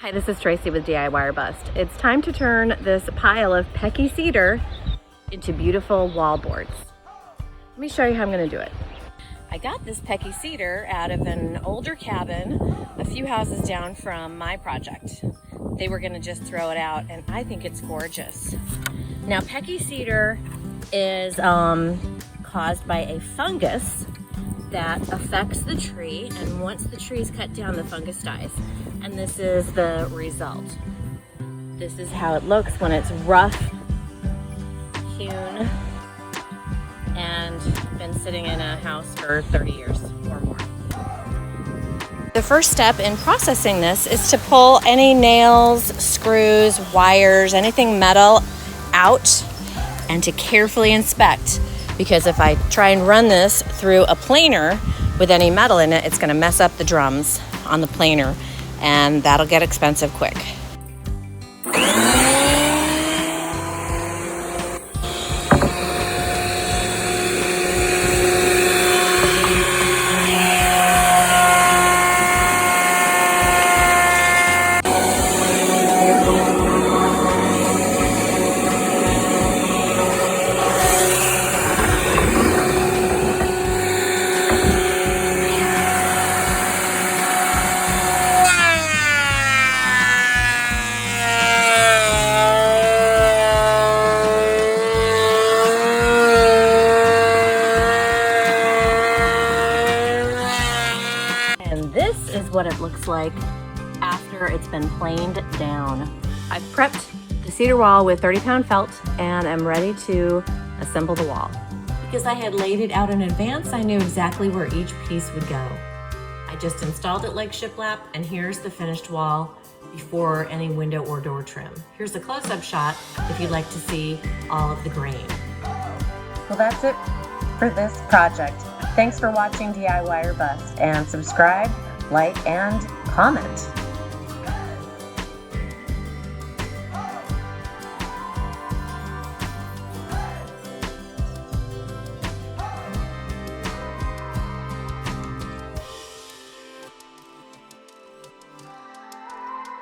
Hi, this is Tracy with DIY or Bust. It's time to turn this pile of Pecky cedar into beautiful wall boards. Let me show you how I'm going to do it. I got this Pecky cedar out of an older cabin a few houses down from my project. They were going to just throw it out, and I think it's gorgeous. Now, Pecky cedar is caused by a fungus that affects the tree, and once the tree is cut down, the fungus dies. And this is the result. This is how it looks when it's rough hewn and been sitting in a house for 30 years or more. The first step in processing this is to pull any nails, screws, wires, anything metal out, and to carefully inspect. Because if I try and run this through a planer with any metal in it, it's going to mess up the drums on the planer, and that'll get expensive quick. And this is what it looks like after it's been planed down. I've prepped the cedar wall with 30-pound felt and I'm ready to assemble the wall. Because I had laid it out in advance, I knew exactly where each piece would go. I just installed it like shiplap, and here's the finished wall before any window or door trim. Here's a close-up shot if you'd like to see all of the grain. Well, that's it for this project. Thanks for watching DIY or Bust, and subscribe, like, and comment.